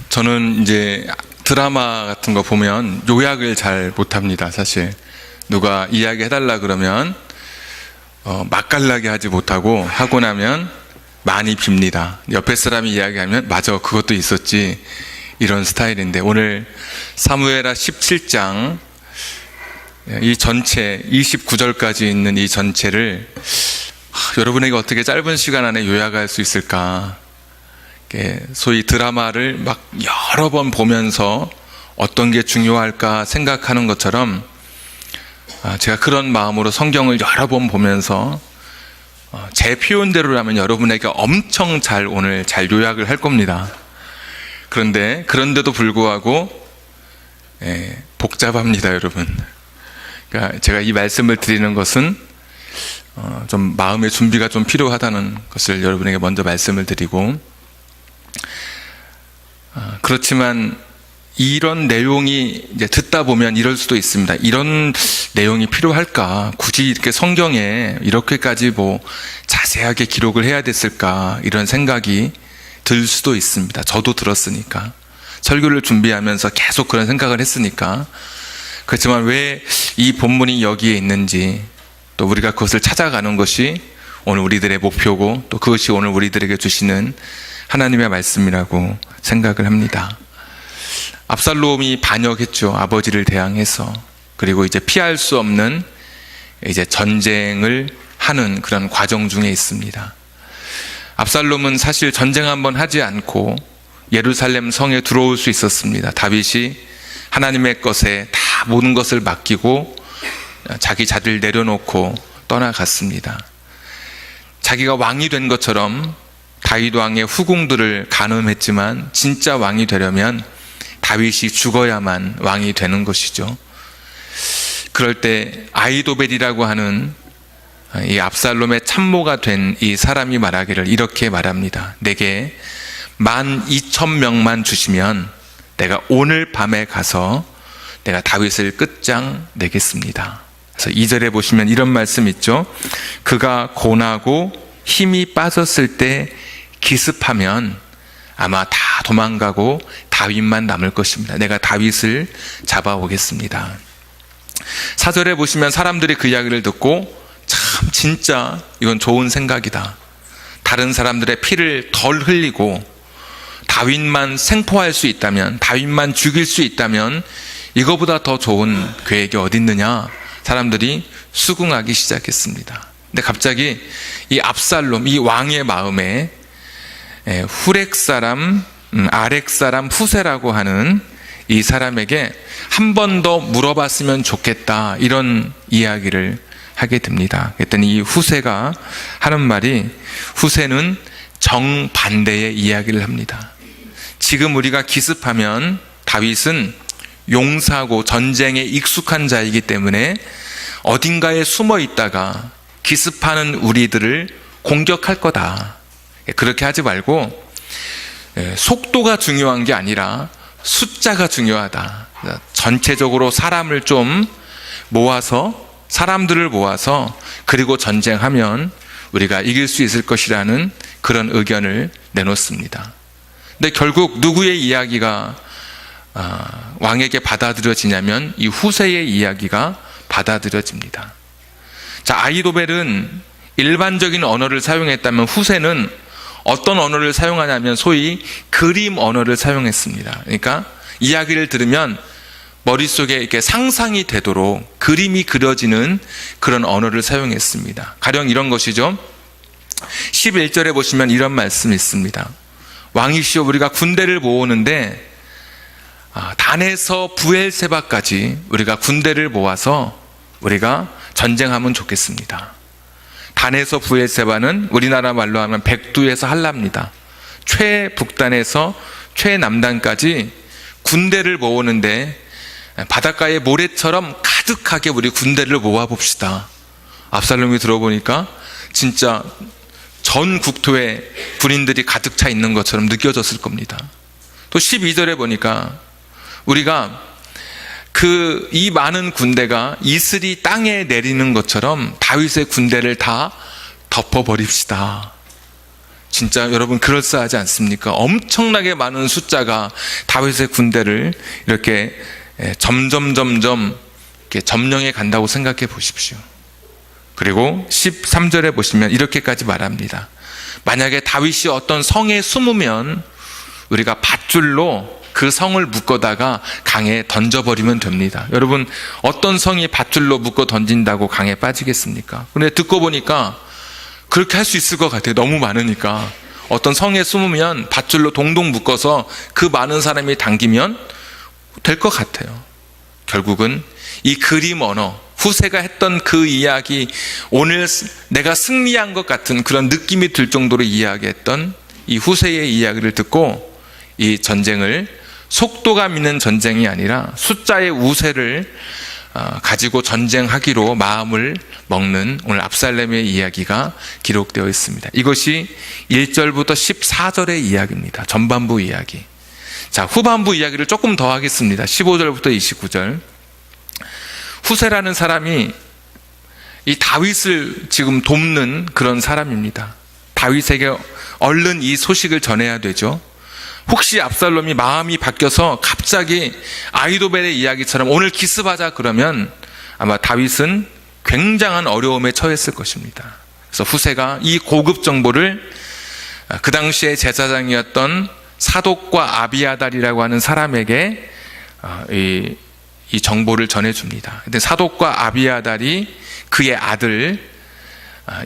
저는 이제 드라마 같은 거 보면 요약을 잘 못합니다. 사실 누가 이야기 해달라 그러면 맛깔나게 하지 못하고 하고 나면 많이 빕니다. 옆에 사람이 이야기하면 맞아 그것도 있었지 이런 스타일인데, 오늘 사무엘하 17장 이 전체 29절까지 있는 이 전체를 여러분에게 어떻게 짧은 시간 안에 요약할 수 있을까, 소위 드라마를 막 여러 번 보면서 어떤 게 중요할까 생각하는 것처럼 제가 그런 마음으로 성경을 여러 번 보면서 제 표현대로라면 여러분에게 엄청 오늘 잘 요약을 할 겁니다. 그런데도 불구하고 복잡합니다, 여러분. 그러니까 제가 이 말씀을 드리는 것은 좀 마음의 준비가 좀 필요하다는 것을 여러분에게 먼저 말씀을 드리고, 그렇지만 이런 내용이 이제 듣다 보면 이럴 수도 있습니다. 이런 내용이 필요할까? 굳이 이렇게 성경에 이렇게까지 자세하게 기록을 해야 됐을까? 이런 생각이 들 수도 있습니다. 저도 들었으니까. 설교를 준비하면서 계속 그런 생각을 했으니까. 그렇지만 왜 이 본문이 여기에 있는지, 또 우리가 그것을 찾아가는 것이 오늘 우리들의 목표고, 또 그것이 오늘 우리들에게 주시는 하나님의 말씀이라고 생각을 합니다. 압살롬이 반역했죠. 아버지를 대항해서. 그리고 이제 피할 수 없는 이제 전쟁을 하는 그런 과정 중에 있습니다. 압살롬은 사실 전쟁 한번 하지 않고 예루살렘 성에 들어올 수 있었습니다. 다윗이 하나님의 것에 다 모든 것을 맡기고 자기 자리를 내려놓고 떠나갔습니다. 자기가 왕이 된 것처럼 다윗 왕의 후궁들을 간음했지만 진짜 왕이 되려면 다윗이 죽어야만 왕이 되는 것이죠. 그럴 때 아히도벨이라고 하는 이 압살롬의 참모가 된 이 사람이 말하기를 이렇게 말합니다. 내게 12,000명만 주시면 내가 오늘 밤에 가서 내가 다윗을 끝장 내겠습니다. 그래서 2절에 보시면 이런 말씀 있죠. 그가 고나고 힘이 빠졌을 때 기습하면 아마 다 도망가고 다윗만 남을 것입니다. 내가 다윗을 잡아오겠습니다. 4절에 보시면 사람들이 그 이야기를 듣고 참 진짜 이건 좋은 생각이다. 다른 사람들의 피를 덜 흘리고 다윗만 생포할 수 있다면, 다윗만 죽일 수 있다면 이거보다 더 좋은 계획이 어디 있느냐, 사람들이 수긍하기 시작했습니다. 근데 갑자기 이 압살롬, 이 왕의 마음에 후렉 사람, 아렉 사람 후세라고 하는 이 사람에게 한 번 더 물어봤으면 좋겠다, 이런 이야기를 하게 됩니다. 그랬더니 이 후세가 하는 말이, 후세는 정반대의 이야기를 합니다. 지금 우리가 기습하면 다윗은 용사고 전쟁에 익숙한 자이기 때문에 어딘가에 숨어 있다가 기습하는 우리들을 공격할 거다. 그렇게 하지 말고 속도가 중요한 게 아니라 숫자가 중요하다. 전체적으로 사람들을 모아서 그리고 전쟁하면 우리가 이길 수 있을 것이라는 그런 의견을 내놓습니다. 근데 결국 누구의 이야기가 왕에게 받아들여지냐면 이 후세의 이야기가 받아들여집니다. 자, 아히도벨은 일반적인 언어를 사용했다면 후세는 어떤 언어를 사용하냐면 소위 그림 언어를 사용했습니다. 그러니까 이야기를 들으면 머릿속에 이렇게 상상이 되도록 그림이 그려지는 그런 언어를 사용했습니다. 가령 이런 것이죠. 11절에 보시면 이런 말씀이 있습니다. 왕이시여, 우리가 군대를 모으는데 단에서 부엘세바까지 우리가 군대를 모아서 우리가 전쟁하면 좋겠습니다. 단에서 부엘세바는 우리나라 말로 하면 백두에서 한라입니다. 최북단에서 최남단까지 군대를 모으는데 바닷가의 모래처럼 가득하게 우리 군대를 모아봅시다. 압살롬이 들어보니까 진짜 전 국토에 군인들이 가득 차 있는 것처럼 느껴졌을 겁니다. 또 12절에 보니까 우리가 이 많은 군대가 이슬이 땅에 내리는 것처럼 다윗의 군대를 다 덮어버립시다. 진짜 여러분 그럴싸하지 않습니까? 엄청나게 많은 숫자가 다윗의 군대를 이렇게 점점 이렇게 점령해 간다고 생각해 보십시오. 그리고 13절에 보시면 이렇게까지 말합니다. 만약에 다윗이 어떤 성에 숨으면 우리가 밧줄로 그 성을 묶어다가 강에 던져버리면 됩니다. 여러분, 어떤 성이 밧줄로 묶어 던진다고 강에 빠지겠습니까? 근데 듣고 보니까 그렇게 할 수 있을 것 같아요. 너무 많으니까. 어떤 성에 숨으면 밧줄로 동동 묶어서 그 많은 사람이 당기면 될 것 같아요. 결국은 이 그림 언어, 후세가 했던 그 이야기, 오늘 내가 승리한 것 같은 그런 느낌이 들 정도로 이야기했던 이 후세의 이야기를 듣고 이 전쟁을 속도감 있는 전쟁이 아니라 숫자의 우세를 가지고 전쟁하기로 마음을 먹는 오늘 압살롬의 이야기가 기록되어 있습니다. 이것이 1절부터 14절의 이야기입니다. 전반부 이야기. 자, 후반부 이야기를 조금 더 하겠습니다. 15절부터 29절. 후세라는 사람이 이 다윗을 지금 돕는 그런 사람입니다. 다윗에게 얼른 이 소식을 전해야 되죠. 혹시 압살롬이 마음이 바뀌어서 갑자기 아히도벨의 이야기처럼 오늘 기습하자 그러면 아마 다윗은 굉장한 어려움에 처했을 것입니다. 그래서 후세가 이 고급 정보를 그 당시에 제사장이었던 사독과 아비아달이라고 하는 사람에게 이 정보를 전해줍니다. 근데 사독과 아비아달이 그의 아들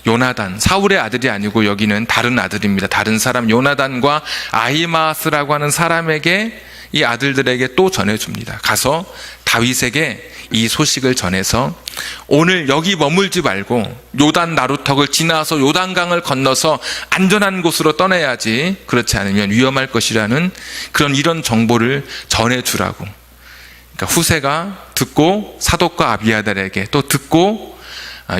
요나단, 사울의 아들이 아니고 여기는 다른 아들입니다. 다른 사람 요나단과 아히마아스라고 하는 사람에게 이 아들들에게 또 전해줍니다. 가서 다윗에게 이 소식을 전해서 오늘 여기 머물지 말고 요단 나루턱을 지나서 요단강을 건너서 안전한 곳으로 떠나야지, 그렇지 않으면 위험할 것이라는 이런 정보를 전해주라고. 그러니까 후세가 듣고 사독과 아비아달에게 또 듣고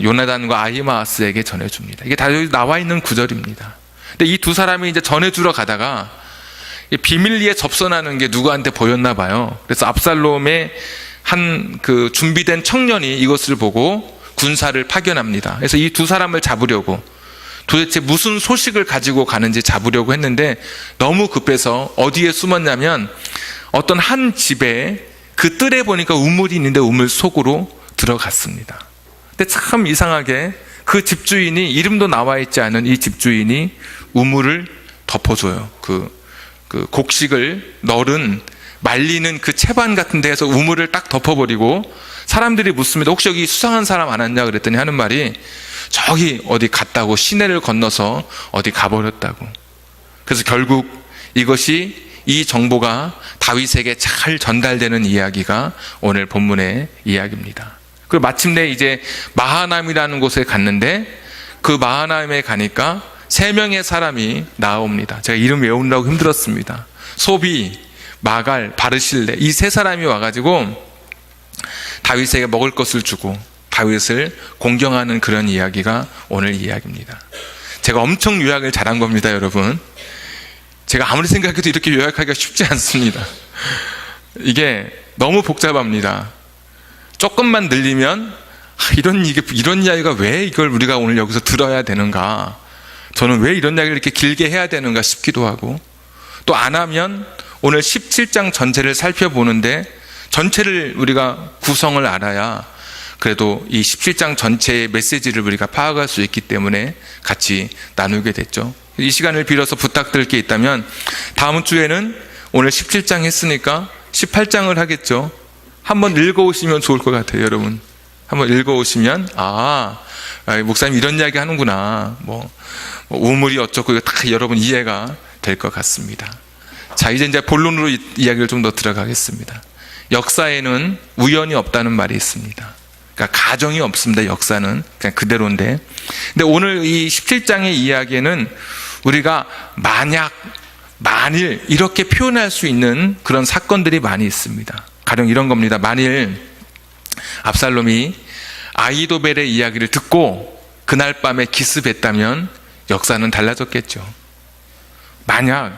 요나단과 아히마아스에게 전해줍니다. 이게 다 여기 나와 있는 구절입니다. 근데 이 두 사람이 이제 전해주러 가다가 비밀리에 접선하는 게 누구한테 보였나 봐요. 그래서 압살롬의 한 그 준비된 청년이 이것을 보고 군사를 파견합니다. 그래서 이 두 사람을 잡으려고, 도대체 무슨 소식을 가지고 가는지 잡으려고 했는데 너무 급해서 어디에 숨었냐면 어떤 한 집에 그 뜰에 보니까 우물이 있는데 우물 속으로 들어갔습니다. 근데 참 이상하게 그 집주인이, 이름도 나와 있지 않은 이 집주인이 우물을 덮어줘요. 그 곡식을 널은 말리는 그 채반 같은 데에서 우물을 딱 덮어버리고, 사람들이 묻습니다. 혹시 여기 수상한 사람 안 왔냐 그랬더니 하는 말이 저기 어디 갔다고, 시내를 건너서 어디 가버렸다고. 그래서 결국 이것이, 이 정보가 다윗에게 잘 전달되는 이야기가 오늘 본문의 이야기입니다. 그리고 마침내 이제 마하나임이라는 곳에 갔는데 그 마하나임에 가니까 3명의 사람이 나옵니다. 제가 이름 외우느라고 힘들었습니다. 소비, 마갈, 바르실레, 이 3사람이 와가지고 다윗에게 먹을 것을 주고 다윗을 공경하는 그런 이야기가 오늘 이야기입니다. 제가 엄청 요약을 잘한 겁니다, 여러분. 제가 아무리 생각해도 이렇게 요약하기가 쉽지 않습니다. 이게 너무 복잡합니다. 조금만 늘리면 이런 이야기가 왜 이걸 우리가 오늘 여기서 들어야 되는가, 저는 왜 이런 이야기를 이렇게 길게 해야 되는가 싶기도 하고, 또 안 하면 오늘 17장 전체를 살펴보는데 전체를 우리가 구성을 알아야 그래도 이 17장 전체의 메시지를 우리가 파악할 수 있기 때문에 같이 나누게 됐죠. 이 시간을 빌어서 부탁드릴 게 있다면 다음 주에는 오늘 17장 했으니까 18장을 하겠죠. 한번 읽어오시면 좋을 것 같아요, 여러분. 한번 읽어오시면 목사님 이런 이야기 하는구나, 우물이 어쩌고, 이거 다 여러분 이해가 될 것 같습니다. 자, 이제 본론으로 이야기를 좀 더 들어가겠습니다. 역사에는 우연이 없다는 말이 있습니다. 그러니까 가정이 없습니다. 역사는 그냥 그대로인데, 근데 오늘 이 17장의 이야기에는 우리가 만일 이렇게 표현할 수 있는 그런 사건들이 많이 있습니다. 가령 이런 겁니다. 만일 압살롬이 아히도벨의 이야기를 듣고 그날 밤에 기습했다면 역사는 달라졌겠죠. 만약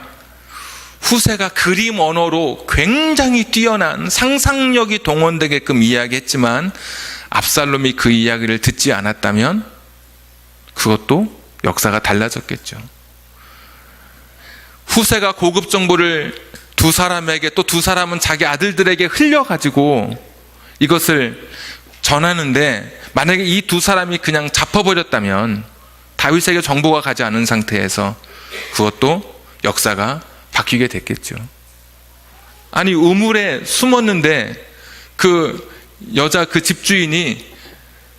후세가 그림 언어로 굉장히 뛰어난 상상력이 동원되게끔 이야기했지만 압살롬이 그 이야기를 듣지 않았다면 그것도 역사가 달라졌겠죠. 후세가 고급 정보를 두 사람에게, 또 두 사람은 자기 아들들에게 흘려가지고 이것을 전하는데, 만약에 이 두 사람이 그냥 잡혀버렸다면, 다윗에게 정보가 가지 않은 상태에서 그것도 역사가 바뀌게 됐겠죠. 아니, 우물에 숨었는데 그 여자, 그 집주인이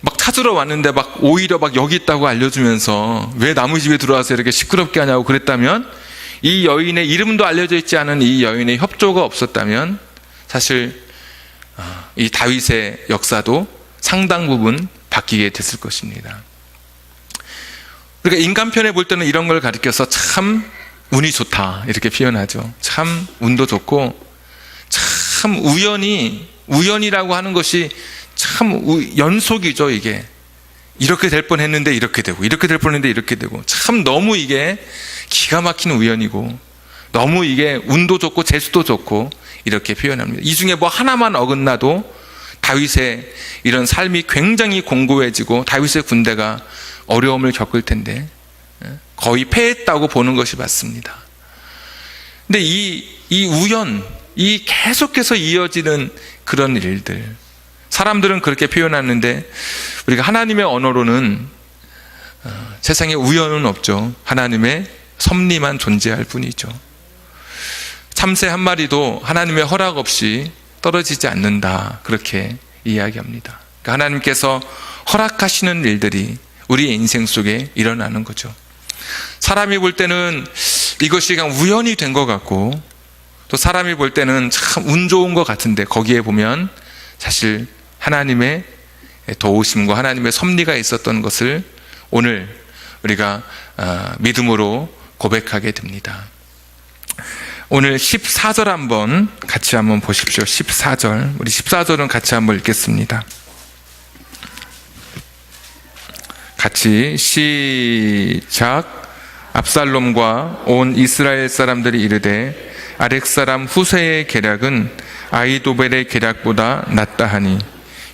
막 찾으러 왔는데 막 오히려 막 여기 있다고 알려주면서 왜 남의 집에 들어와서 이렇게 시끄럽게 하냐고 그랬다면, 이 여인의 이름도 알려져 있지 않은 이 여인의 협조가 없었다면 사실 이 다윗의 역사도 상당 부분 바뀌게 됐을 것입니다. 그러니까 인간편에 볼 때는 이런 걸 가리켜서 참 운이 좋다 이렇게 표현하죠. 참 운도 좋고, 참 우연이라고 하는 것이 참 연속이죠. 이게 이렇게 될 뻔했는데 이렇게 되고, 이렇게 될 뻔했는데 이렇게 되고, 참 너무 이게 기가 막힌 우연이고, 너무 이게 운도 좋고 재수도 좋고 이렇게 표현합니다. 이 중에 뭐 하나만 어긋나도 다윗의 이런 삶이 굉장히 공고해지고 다윗의 군대가 어려움을 겪을 텐데 거의 패했다고 보는 것이 맞습니다. 근데 이 우연, 이 계속해서 이어지는 그런 일들, 사람들은 그렇게 표현하는데 우리가 하나님의 언어로는 세상에 우연은 없죠. 하나님의 섭리만 존재할 뿐이죠. 참새 한 마리도 하나님의 허락 없이 떨어지지 않는다, 그렇게 이야기합니다. 그러니까 하나님께서 허락하시는 일들이 우리 인생 속에 일어나는 거죠. 사람이 볼 때는 이것이 그냥 우연이 된 것 같고, 또 사람이 볼 때는 참 운 좋은 것 같은데 거기에 보면 사실 하나님의 도우심과 하나님의 섭리가 있었던 것을 오늘 우리가 믿음으로 고백하게 됩니다. 오늘 14절 같이 한번 보십시오. 14절. 우리 14절은 같이 한번 읽겠습니다. 같이 시작. 압살롬과 온 이스라엘 사람들이 이르되 아렉 사람 후세의 계략은 아히도벨의 계략보다 낫다 하니,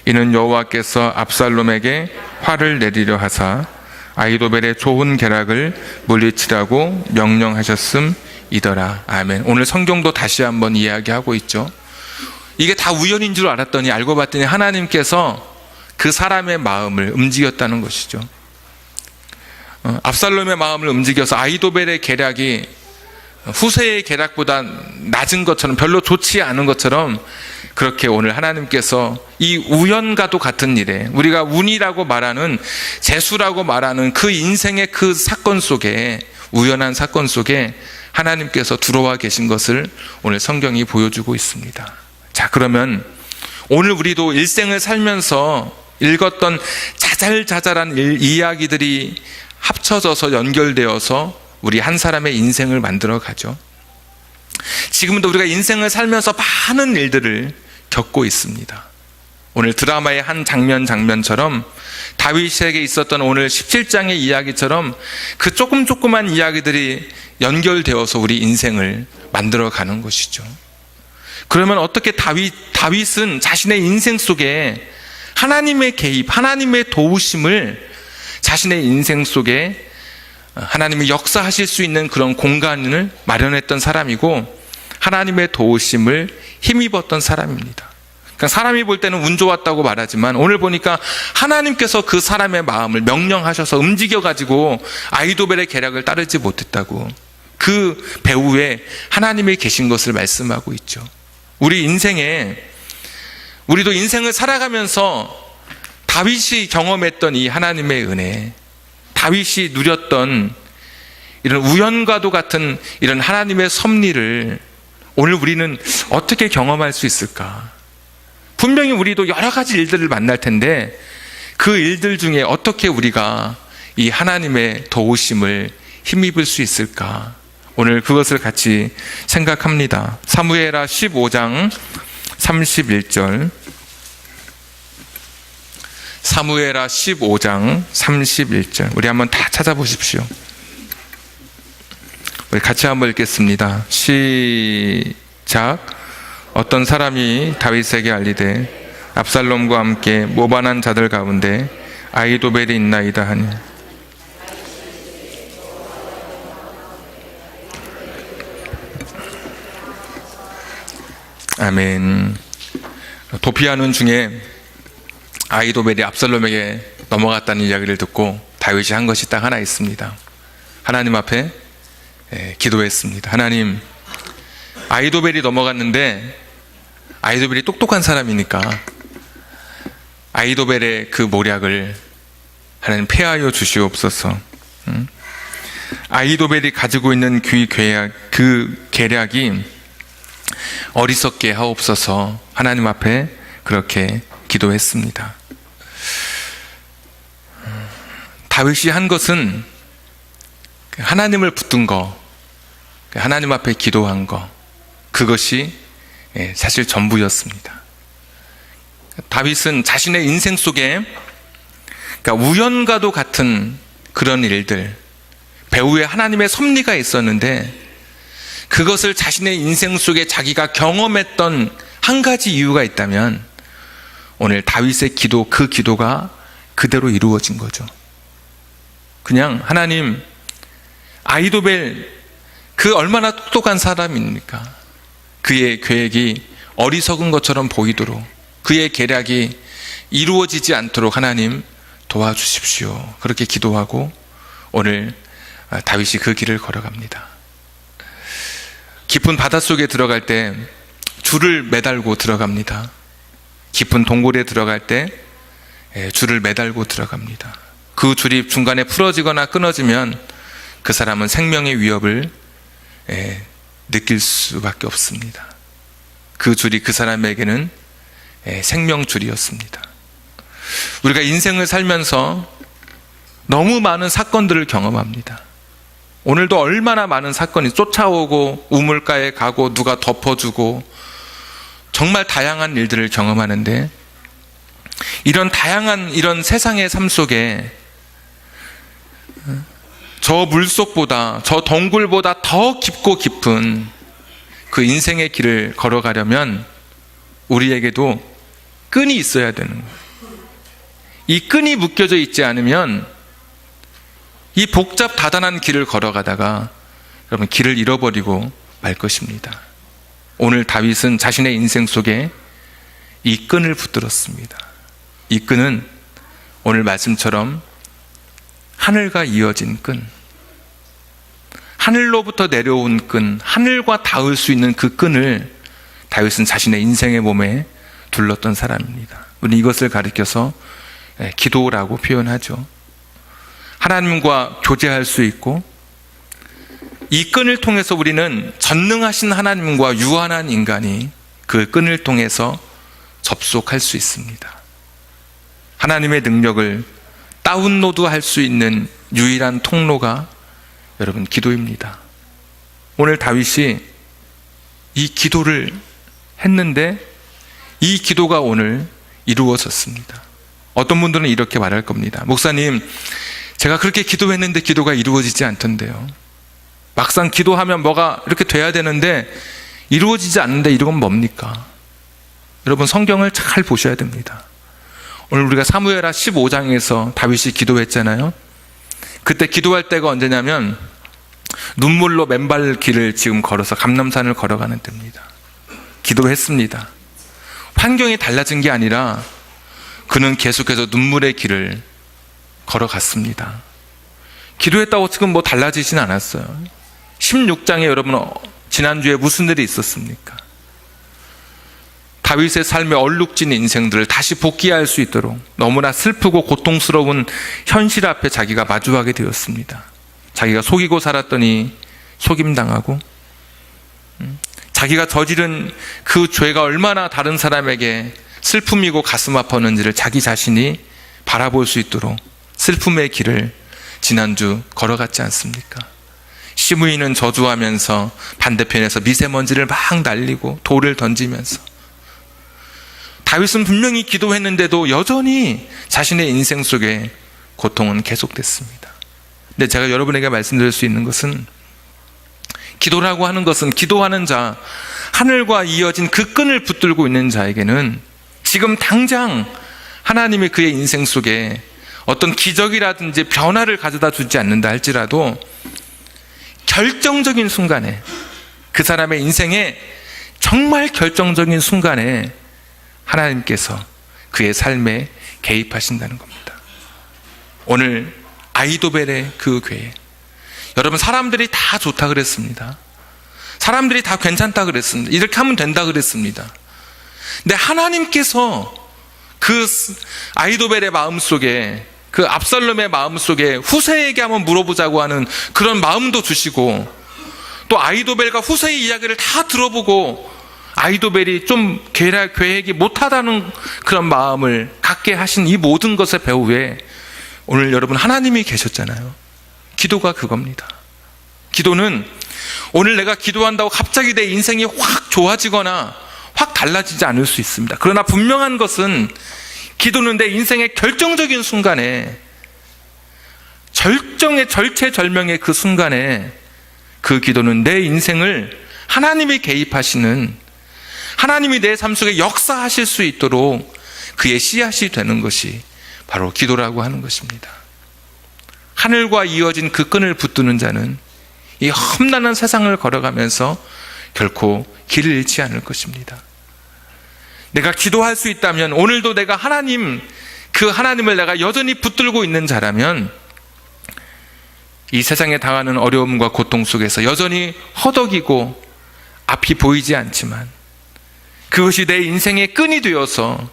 이는 여호와께서 압살롬에게 화를 내리려 하사 아히도벨의 좋은 계략을 물리치라고 명령하셨음이더라. 아멘. 오늘 성경도 다시 한번 이야기하고 있죠. 이게 다 우연인 줄 알았더니 알고 봤더니 하나님께서 그 사람의 마음을 움직였다는 것이죠. 압살롬의 마음을 움직여서 아히도벨의 계략이 후세의 계략보다 낮은 것처럼, 별로 좋지 않은 것처럼, 그렇게 오늘 하나님께서 이 우연과도 같은 일에, 우리가 운이라고 말하는, 재수라고 말하는 그 인생의 그 사건 속에, 우연한 사건 속에 하나님께서 들어와 계신 것을 오늘 성경이 보여주고 있습니다. 자, 그러면 오늘 우리도 일생을 살면서 읽었던 자잘자잘한 이야기들이 합쳐져서 연결되어서 우리 한 사람의 인생을 만들어 가죠. 지금도 우리가 인생을 살면서 많은 일들을 겪고 있습니다. 오늘 드라마의 한 장면처럼 다윗에게 있었던 오늘 17장의 이야기처럼 그 조그만 이야기들이 연결되어서 우리 인생을 만들어 가는 것이죠. 그러면 어떻게 다윗은 자신의 인생 속에 하나님의 개입, 하나님의 도우심을 자신의 인생 속에 하나님이 역사하실 수 있는 그런 공간을 마련했던 사람이고, 하나님의 도우심을 힘입었던 사람입니다. 그러니까 사람이 볼 때는 운 좋았다고 말하지만 오늘 보니까 하나님께서 그 사람의 마음을 명령하셔서 움직여가지고 아히도벨의 계략을 따르지 못했다고, 그 배후에 하나님이 계신 것을 말씀하고 있죠. 우리 인생에, 우리도 인생을 살아가면서 다윗이 경험했던 이 하나님의 은혜, 다윗이 누렸던 이런 우연과도 같은 이런 하나님의 섭리를 오늘 우리는 어떻게 경험할 수 있을까? 분명히 우리도 여러 가지 일들을 만날 텐데 그 일들 중에 어떻게 우리가 이 하나님의 도우심을 힘입을 수 있을까? 오늘 그것을 같이 생각합니다. 사무엘하 15장 31절. 사무엘하 15장 31절. 우리 한번 다 찾아보십시오. 우리 같이 한번 읽겠습니다. 시작. 어떤 사람이 다윗에게 알리되 압살롬과 함께 모반한 자들 가운데 아히도벨이 있나이다 하니, 아멘. 도피하는 중에 아히도벨이 압살롬에게 넘어갔다는 이야기를 듣고 다윗이 한 것이 딱 하나 있습니다. 하나님 앞에 기도했습니다. 하나님, 아히도벨이 넘어갔는데 아히도벨이 똑똑한 사람이니까 아히도벨의 그 모략을 하나님 폐하여 주시옵소서. 아히도벨이 가지고 있는 그 계략이 어리석게 하옵소서. 하나님 앞에 그렇게 기도했습니다. 다윗이 한 것은 하나님을 붙든 거, 하나님 앞에 기도한 거, 그것이 사실 전부였습니다. 다윗은 자신의 인생 속에 우연과도 같은 그런 일들, 배후에 하나님의 섭리가 있었는데 그것을 자신의 인생 속에 자기가 경험했던 한 가지 이유가 있다면 오늘 다윗의 기도, 그 기도가 그대로 이루어진 거죠. 그냥 하나님, 아히도벨 그 얼마나 똑똑한 사람입니까? 그의 계획이 어리석은 것처럼 보이도록, 그의 계략이 이루어지지 않도록 하나님 도와주십시오. 그렇게 기도하고 오늘 다윗이 그 길을 걸어갑니다. 깊은 바닷속에 들어갈 때 줄을 매달고 들어갑니다. 깊은 동굴에 들어갈 때 줄을 매달고 들어갑니다. 그 줄이 중간에 풀어지거나 끊어지면 그 사람은 생명의 위협을 느낄 수밖에 없습니다. 그 줄이 그 사람에게는 생명줄이었습니다. 우리가 인생을 살면서 너무 많은 사건들을 경험합니다. 오늘도 얼마나 많은 사건이 쫓아오고 우물가에 가고 누가 덮어주고 정말 다양한 일들을 경험하는데, 이런 다양한 이런 세상의 삶 속에 저 물속보다, 저 동굴보다 더 깊고 깊은 그 인생의 길을 걸어가려면 우리에게도 끈이 있어야 되는 거예요. 이 끈이 묶여져 있지 않으면 이 복잡 다단한 길을 걸어가다가 여러분 길을 잃어버리고 말 것입니다. 오늘 다윗은 자신의 인생 속에 이 끈을 붙들었습니다. 이 끈은 오늘 말씀처럼 하늘과 이어진 끈, 하늘로부터 내려온 끈, 하늘과 닿을 수 있는 그 끈을 다윗은 자신의 인생의 몸에 둘렀던 사람입니다. 우리 이것을 가리켜서 기도라고 표현하죠. 하나님과 교제할 수 있고, 이 끈을 통해서 우리는 전능하신 하나님과 유한한 인간이 그 끈을 통해서 접속할 수 있습니다. 하나님의 능력을 다운로드할 수 있는 유일한 통로가 여러분 기도입니다. 오늘 다윗이 이 기도를 했는데 이 기도가 오늘 이루어졌습니다. 어떤 분들은 이렇게 말할 겁니다. 목사님, 제가 그렇게 기도했는데 기도가 이루어지지 않던데요. 막상 기도하면 뭐가 이렇게 돼야 되는데 이루어지지 않는데 이건 뭡니까? 여러분, 성경을 잘 보셔야 됩니다. 오늘 우리가 사무엘하 15장에서 다윗이 기도했잖아요. 그때 기도할 때가 언제냐면 눈물로 맨발 길을 지금 걸어서 감람산을 걸어가는 때입니다. 기도했습니다. 환경이 달라진 게 아니라 그는 계속해서 눈물의 길을 걸어갔습니다. 기도했다고 지금 뭐 달라지진 않았어요. 16장에 여러분 지난주에 무슨 일이 있었습니까? 다윗의 삶의 얼룩진 인생들을 다시 복귀할 수 있도록 너무나 슬프고 고통스러운 현실 앞에 자기가 마주하게 되었습니다. 자기가 속이고 살았더니 속임당하고, 자기가 저지른 그 죄가 얼마나 다른 사람에게 슬픔이고 가슴 아팠는지를 자기 자신이 바라볼 수 있도록 슬픔의 길을 지난주 걸어갔지 않습니까? 시므이는 저주하면서 반대편에서 미세먼지를 막 날리고 돌을 던지면서, 다윗은 분명히 기도했는데도 여전히 자신의 인생 속에 고통은 계속됐습니다. 근데 제가 여러분에게 말씀드릴 수 있는 것은, 기도라고 하는 것은 기도하는 자, 하늘과 이어진 그 끈을 붙들고 있는 자에게는 지금 당장 하나님이 그의 인생 속에 어떤 기적이라든지 변화를 가져다 주지 않는다 할지라도 결정적인 순간에 그 사람의 인생에 정말 결정적인 순간에 하나님께서 그의 삶에 개입하신다는 겁니다. 오늘 아히도벨의 그 괴, 여러분, 사람들이 다 좋다 그랬습니다. 사람들이 다 괜찮다 그랬습니다. 이렇게 하면 된다 그랬습니다. 근데 하나님께서 그 아히도벨의 마음속에, 그 압살롬의 마음속에 후세에게 한번 물어보자고 하는 그런 마음도 주시고, 또 아히도벨과 후세의 이야기를 다 들어보고 아히도벨이 좀 계획이 못하다는 그런 마음을 갖게 하신 이 모든 것의 배후에 오늘 여러분 하나님이 계셨잖아요. 기도가 그겁니다. 기도는 오늘 내가 기도한다고 갑자기 내 인생이 확 좋아지거나 확 달라지지 않을 수 있습니다. 그러나 분명한 것은 기도는 내 인생의 결정적인 순간에, 절체절명의 그 순간에, 그 기도는 내 인생을 하나님이 개입하시는, 하나님이 내 삶 속에 역사하실 수 있도록 그의 씨앗이 되는 것이 바로 기도라고 하는 것입니다. 하늘과 이어진 그 끈을 붙드는 자는 이 험난한 세상을 걸어가면서 결코 길을 잃지 않을 것입니다. 내가 기도할 수 있다면, 오늘도 내가 그 하나님을 내가 여전히 붙들고 있는 자라면, 이 세상에 당하는 어려움과 고통 속에서 여전히 허덕이고 앞이 보이지 않지만 그것이 내 인생의 끈이 되어서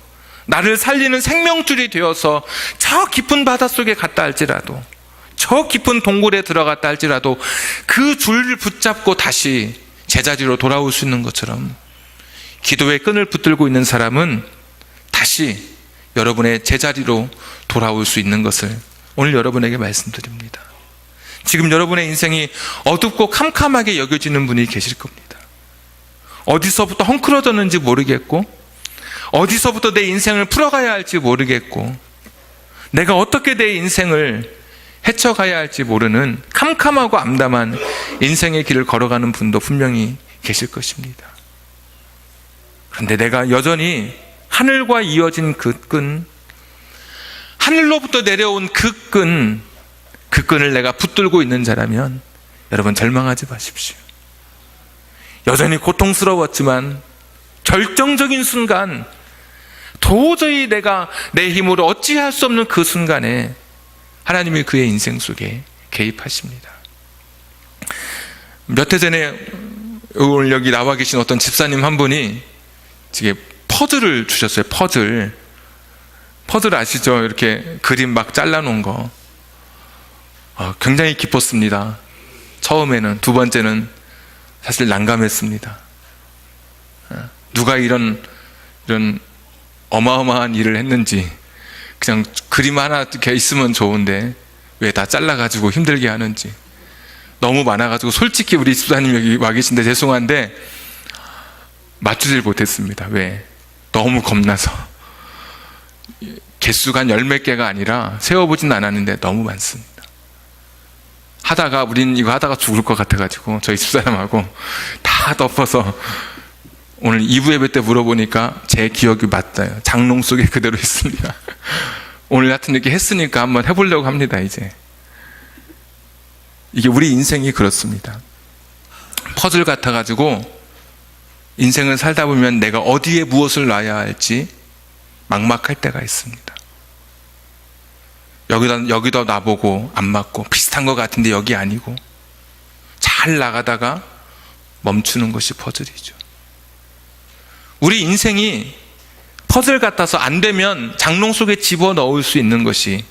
나를 살리는 생명줄이 되어서 저 깊은 바닷속에 갔다 할지라도, 저 깊은 동굴에 들어갔다 할지라도 그 줄을 붙잡고 다시 제자리로 돌아올 수 있는 것처럼, 기도의 끈을 붙들고 있는 사람은 다시 여러분의 제자리로 돌아올 수 있는 것을 오늘 여러분에게 말씀드립니다. 지금 여러분의 인생이 어둡고 캄캄하게 여겨지는 분이 계실 겁니다. 어디서부터 헝클어졌는지 모르겠고, 어디서부터 내 인생을 풀어가야 할지 모르겠고, 내가 어떻게 내 인생을 헤쳐가야 할지 모르는 캄캄하고 암담한 인생의 길을 걸어가는 분도 분명히 계실 것입니다. 그런데 내가 여전히 하늘과 이어진 그 끈, 하늘로부터 내려온 그 끈을 내가 붙들고 있는 자라면 여러분 절망하지 마십시오. 여전히 고통스러웠지만 결정적인 순간, 도저히 내가 내 힘으로 어찌할 수 없는 그 순간에 하나님이 그의 인생 속에 개입하십니다. 몇 해 전에 오늘 여기 나와 계신 어떤 집사님 한 분이 지금 퍼즐을 주셨어요. 퍼즐 아시죠? 이렇게 그림 막 잘라놓은 거. 굉장히 기뻤습니다. 처음에는. 두 번째는 사실 난감했습니다. 누가 이런 어마어마한 일을 했는지, 그냥 그림 하나 이렇게 있으면 좋은데 왜 다 잘라가지고 힘들게 하는지 너무 많아가지고, 솔직히 우리 집사님 여기 와 계신데 죄송한데 맞추질 못했습니다. 왜? 너무 겁나서. 개수가 한 10몇 개가 아니라 세어보진 않았는데 너무 많습니다. 우린 이거 하다가 죽을 것 같아가지고 저희 집사람하고 다 덮어서, 오늘 2부 예배 때 물어보니까 제 기억이 맞다요. 장롱 속에 그대로 있습니다. 오늘 하여튼 이렇게 했으니까 한번 해보려고 합니다. 이제 이게 우리 인생이 그렇습니다. 퍼즐 같아가지고 인생을 살다 보면 내가 어디에 무엇을 놔야 할지 막막할 때가 있습니다. 여기다 놔보고 안 맞고, 비슷한 것 같은데 여기 아니고, 잘 나가다가 멈추는 것이 퍼즐이죠. 우리 인생이 퍼즐 같아서 안 되면 장롱 속에 집어넣을 수 있는 것이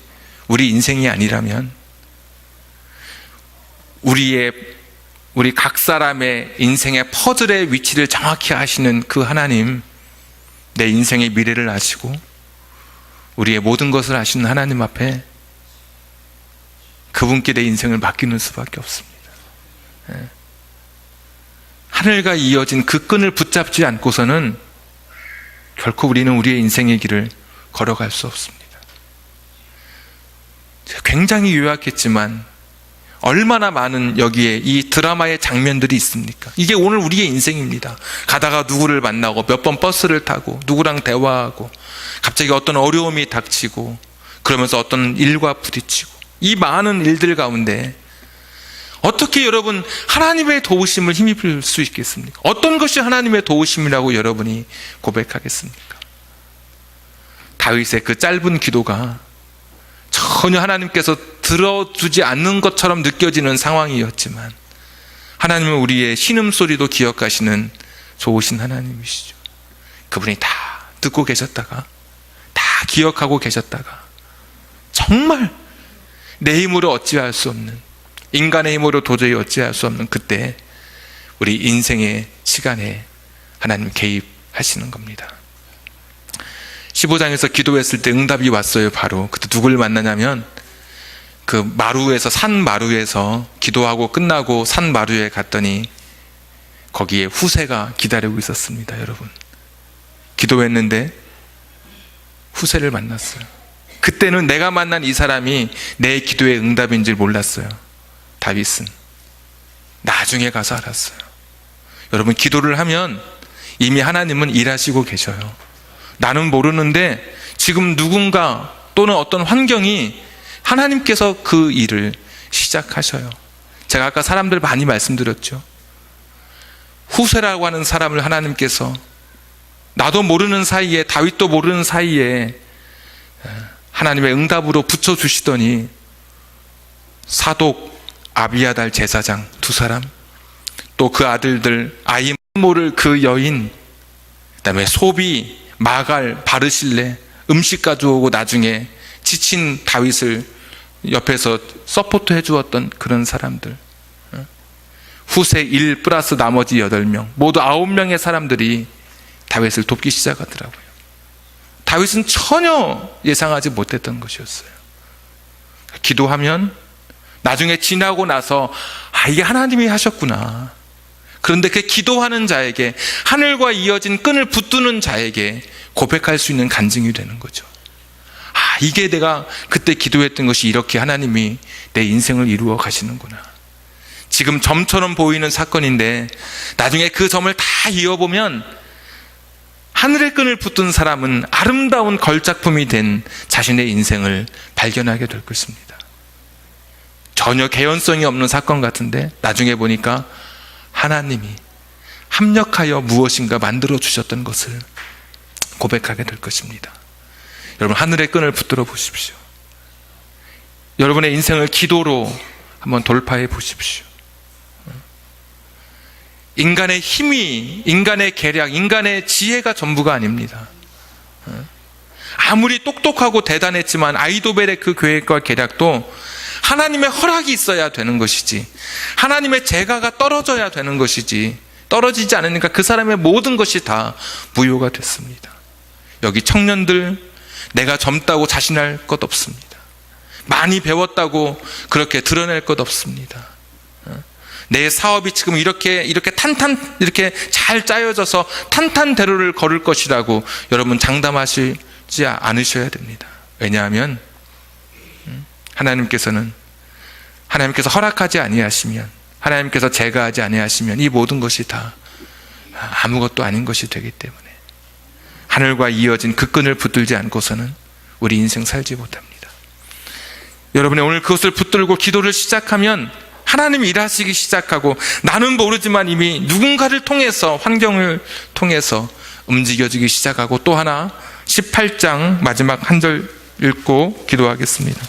우리 인생이 아니라면, 우리 각 사람의 인생의 퍼즐의 위치를 정확히 아시는 그 하나님, 내 인생의 미래를 아시고 우리의 모든 것을 아시는 하나님 앞에 그분께 내 인생을 맡기는 수밖에 없습니다. 하늘과 이어진 그 끈을 붙잡지 않고서는 결코 우리는 우리의 인생의 길을 걸어갈 수 없습니다. 굉장히 요약했지만 얼마나 많은 여기에 이 드라마의 장면들이 있습니까? 이게 오늘 우리의 인생입니다. 가다가 누구를 만나고, 몇 번 버스를 타고, 누구랑 대화하고, 갑자기 어떤 어려움이 닥치고, 그러면서 어떤 일과 부딪히고, 이 많은 일들 가운데 어떻게 여러분 하나님의 도우심을 힘입을 수 있겠습니까? 어떤 것이 하나님의 도우심이라고 여러분이 고백하겠습니까? 다윗의 그 짧은 기도가 전혀 하나님께서 들어주지 않는 것처럼 느껴지는 상황이었지만 하나님은 우리의 신음소리도 기억하시는 좋으신 하나님이시죠. 그분이 다 듣고 계셨다가 다 기억하고 계셨다가 정말 내 힘으로 어찌할 수 없는, 인간의 힘으로 도저히 어찌할 수 없는 그때 우리 인생의 시간에 하나님 개입하시는 겁니다. 15장에서 기도했을 때 응답이 왔어요. 바로 그때 누굴 만나냐면 그 마루에서, 산 마루에서 기도하고 끝나고 산 마루에 갔더니 거기에 후세가 기다리고 있었습니다. 여러분, 기도했는데 후세를 만났어요. 그때는 내가 만난 이 사람이 내 기도의 응답인 줄 몰랐어요. 다윗은 나중에 가서 알았어요. 여러분, 기도를 하면 이미 하나님은 일하시고 계셔요. 나는 모르는데 지금 누군가 또는 어떤 환경이 하나님께서 그 일을 시작하셔요. 제가 아까 사람들 많이 말씀드렸죠. 후세라고 하는 사람을 하나님께서 나도 모르는 사이에, 다윗도 모르는 사이에 하나님의 응답으로 붙여주시더니 사독, 아비아달 제사장 두 사람, 또 그 아들들 아히모를 그 여인, 그 다음에 소비, 마갈, 바르실레 음식 가져오고 나중에 지친 다윗을 옆에서 서포트 해주었던 그런 사람들, 후세 1 플러스 나머지 8명, 모두 9명의 사람들이 다윗을 돕기 시작하더라고요. 다윗은 전혀 예상하지 못했던 것이었어요. 기도하면 나중에 지나고 나서 이게 하나님이 하셨구나. 그런데 그 기도하는 자에게, 하늘과 이어진 끈을 붙드는 자에게 고백할 수 있는 간증이 되는 거죠. 이게 내가 그때 기도했던 것이 이렇게 하나님이 내 인생을 이루어 가시는구나. 지금 점처럼 보이는 사건인데 나중에 그 점을 다 이어보면 하늘의 끈을 붙든 사람은 아름다운 걸작품이 된 자신의 인생을 발견하게 될 것입니다. 전혀 개연성이 없는 사건 같은데 나중에 보니까 하나님이 합력하여 무엇인가 만들어 주셨던 것을 고백하게 될 것입니다. 여러분, 하늘의 끈을 붙들어 보십시오. 여러분의 인생을 기도로 한번 돌파해 보십시오. 인간의 힘이, 인간의 계략, 인간의 지혜가 전부가 아닙니다. 아무리 똑똑하고 대단했지만 아이도벨의 그 계획과 계략도 하나님의 허락이 있어야 되는 것이지, 하나님의 제가가 떨어져야 되는 것이지, 떨어지지 않으니까 그 사람의 모든 것이 다 무효가 됐습니다. 여기 청년들, 내가 젊다고 자신할 것 없습니다. 많이 배웠다고 그렇게 드러낼 것 없습니다. 내 사업이 지금 이렇게 이렇게 잘 짜여져서 탄탄대로를 걸을 것이라고 여러분 장담하시지 않으셔야 됩니다. 왜냐하면 하나님께서 허락하지 아니하시면, 하나님께서 제가하지 아니하시면 이 모든 것이 다 아무것도 아닌 것이 되기 때문에 하늘과 이어진 그 끈을 붙들지 않고서는 우리 인생 살지 못합니다. 여러분이 오늘 그것을 붙들고 기도를 시작하면 하나님이 일하시기 시작하고, 나는 모르지만 이미 누군가를 통해서, 환경을 통해서 움직여지기 시작하고, 또 하나 18장 마지막 한 절 읽고 기도하겠습니다.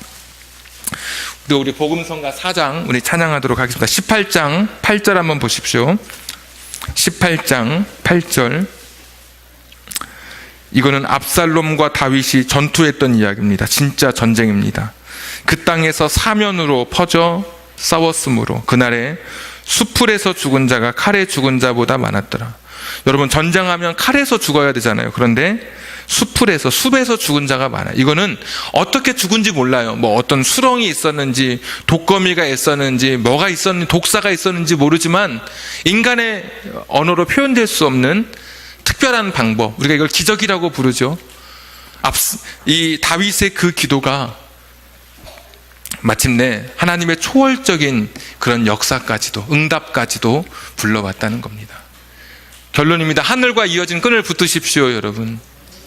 우리 복음성가 4장 우리 찬양하도록 하겠습니다. 18장 8절 한번 보십시오. 18장 8절, 이거는 압살롬과 다윗이 전투했던 이야기입니다. 진짜 전쟁입니다. 그 땅에서 사면으로 퍼져 싸웠으므로 그날에 수풀에서 죽은 자가 칼에 죽은 자보다 많았더라. 여러분, 전쟁하면 칼에서 죽어야 되잖아요. 그런데 수풀에서, 숲에서 죽은 자가 많아요. 이거는 어떻게 죽은지 몰라요. 뭐 어떤 수렁이 있었는지, 독거미가 있었는지, 뭐가 있었는지, 독사가 있었는지 모르지만 인간의 언어로 표현될 수 없는 특별한 방법, 우리가 이걸 기적이라고 부르죠. 이 다윗의 그 기도가 마침내 하나님의 초월적인 그런 역사까지도, 응답까지도 불러왔다는 겁니다. 결론입니다. 하늘과 이어진 끈을 붙드십시오, 여러분.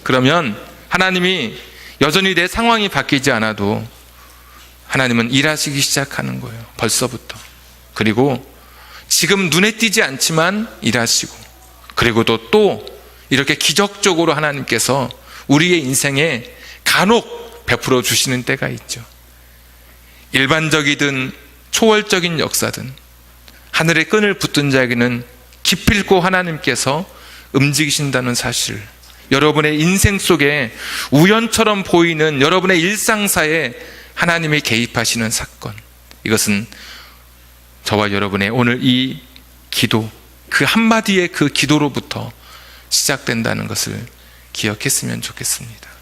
그러면 하나님이 여전히 내 상황이 바뀌지 않아도 하나님은 일하시기 시작하는 거예요. 벌써부터. 그리고 지금 눈에 띄지 않지만 일하시고, 그리고 또 이렇게 기적적으로 하나님께서 우리의 인생에 간혹 베풀어 주시는 때가 있죠. 일반적이든 초월적인 역사든 하늘의 끈을 붙든 자에게는 기필코 하나님께서 움직이신다는 사실, 여러분의 인생 속에 우연처럼 보이는 여러분의 일상사에 하나님이 개입하시는 사건, 이것은 저와 여러분의 오늘 이 기도, 그 한마디의 그 기도로부터 시작된다는 것을 기억했으면 좋겠습니다.